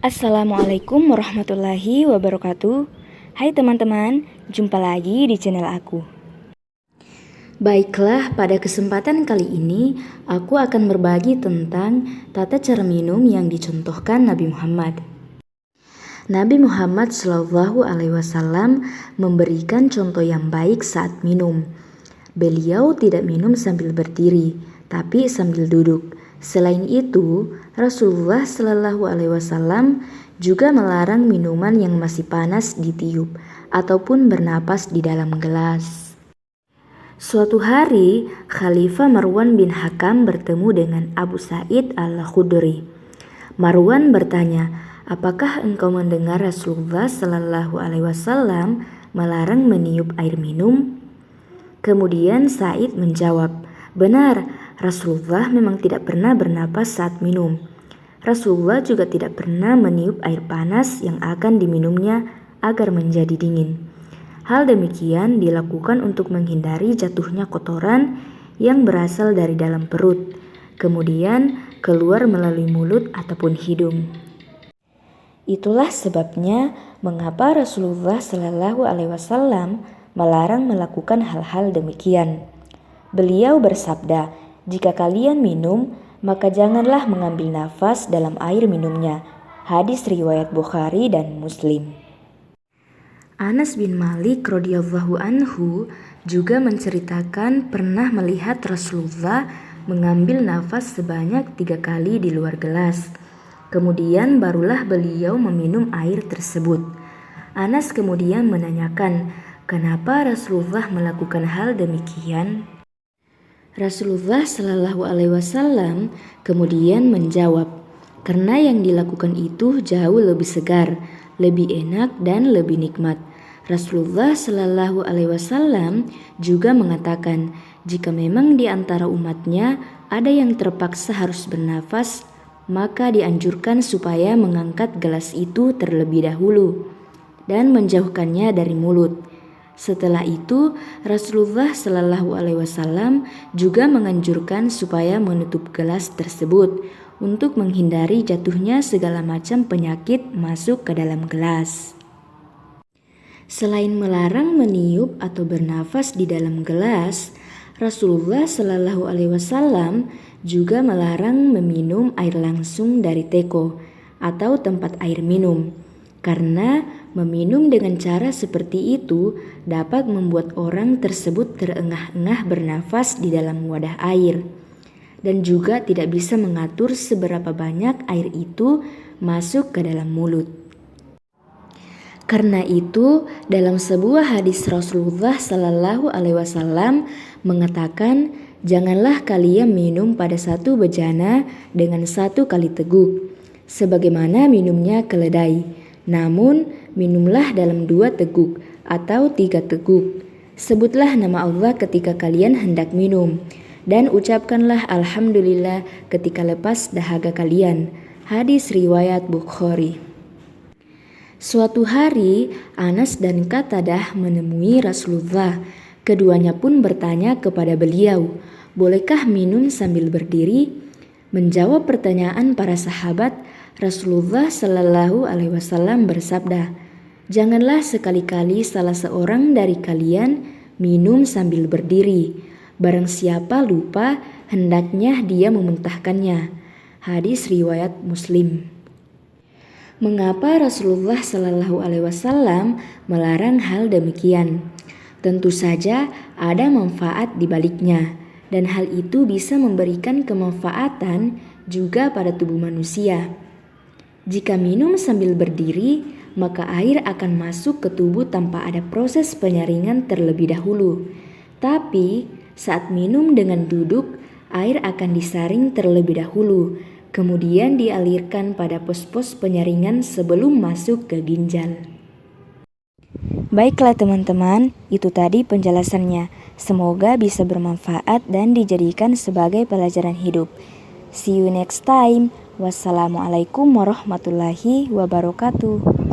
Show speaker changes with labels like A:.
A: Assalamualaikum warahmatullahi wabarakatuh. Hai teman-teman, jumpa lagi di channel aku. Baiklah, pada kesempatan kali ini aku akan berbagi tentang tata cara minum yang dicontohkan Nabi Muhammad. Nabi Muhammad Shallallahu Alaihi Wasallam memberikan contoh yang baik saat minum. Beliau tidak minum sambil berdiri, tapi sambil duduk. Selain itu, Rasulullah Shallallahu Alaihi Wasallam juga melarang minuman yang masih panas ditiup ataupun bernapas di dalam gelas. Suatu hari, Khalifah Marwan bin Hakam bertemu dengan Abu Sa'id al-Khudri. Marwan bertanya, apakah engkau mendengar Rasulullah Shallallahu Alaihi Wasallam melarang meniup air minum? Kemudian Sa'id menjawab, benar, Rasulullah memang tidak pernah bernapas saat minum. Rasulullah juga tidak pernah meniup air panas yang akan diminumnya agar menjadi dingin. Hal demikian dilakukan untuk menghindari jatuhnya kotoran yang berasal dari dalam perut, kemudian keluar melalui mulut ataupun hidung. Itulah sebabnya mengapa Rasulullah Shallallahu Alaihi Wasallam melarang melakukan hal-hal demikian. Beliau bersabda, jika kalian minum, maka janganlah mengambil nafas dalam air minumnya. Hadis riwayat Bukhari dan Muslim. Anas bin Malik radhiyallahu anhu juga menceritakan pernah melihat Rasulullah mengambil nafas sebanyak 3 kali di luar gelas. Kemudian barulah beliau meminum air tersebut. Anas kemudian menanyakan, kenapa Rasulullah melakukan hal demikian? Rasulullah Shallallahu Alaihi Wasallam kemudian menjawab, karena yang dilakukan itu jauh lebih segar, lebih enak dan lebih nikmat. Rasulullah Shallallahu Alaihi Wasallam juga mengatakan, jika memang di antara umatnya ada yang terpaksa harus bernafas, maka dianjurkan supaya mengangkat gelas itu terlebih dahulu dan menjauhkannya dari mulut. Setelah itu, Rasulullah Shallallahu Alaihi Wasallam juga menganjurkan supaya menutup gelas tersebut untuk menghindari jatuhnya segala macam penyakit masuk ke dalam gelas. Selain melarang meniup atau bernafas di dalam gelas, Rasulullah Shallallahu Alaihi Wasallam juga melarang meminum air langsung dari teko atau tempat air minum, karena meminum dengan cara seperti itu dapat membuat orang tersebut terengah-engah bernafas di dalam wadah air dan juga tidak bisa mengatur seberapa banyak air itu masuk ke dalam mulut. Karena itu, dalam sebuah hadis Rasulullah Shallallahu Alaihi Wasallam mengatakan, janganlah kalian minum pada satu bejana dengan 1 kali teguk, sebagaimana minumnya keledai. Namun, minumlah dalam 2 teguk atau 3 teguk. Sebutlah nama Allah ketika kalian hendak minum, dan ucapkanlah Alhamdulillah ketika lepas dahaga kalian. Hadis riwayat Bukhari. Suatu hari, Anas dan Qatadah menemui Rasulullah. Keduanya pun bertanya kepada beliau, bolehkah minum sambil berdiri? Menjawab pertanyaan para sahabat, Rasulullah Shallallahu Alaihi Wasallam bersabda, janganlah sekali-kali salah seorang dari kalian minum sambil berdiri. Barang siapa lupa, hendaknya dia memuntahkannya. Hadis riwayat Muslim. Mengapa Rasulullah Shallallahu Alaihi Wasallam melarang hal demikian? Tentu saja ada manfaat di baliknya, dan hal itu bisa memberikan kemanfaatan juga pada tubuh manusia. Jika minum sambil berdiri, maka air akan masuk ke tubuh tanpa ada proses penyaringan terlebih dahulu. Tapi, saat minum dengan duduk, air akan disaring terlebih dahulu, kemudian dialirkan pada pos-pos penyaringan sebelum masuk ke ginjal. Baiklah teman-teman, itu tadi penjelasannya. Semoga bisa bermanfaat dan dijadikan sebagai pelajaran hidup. See you next time. Wassalamualaikum warahmatullahi wabarakatuh.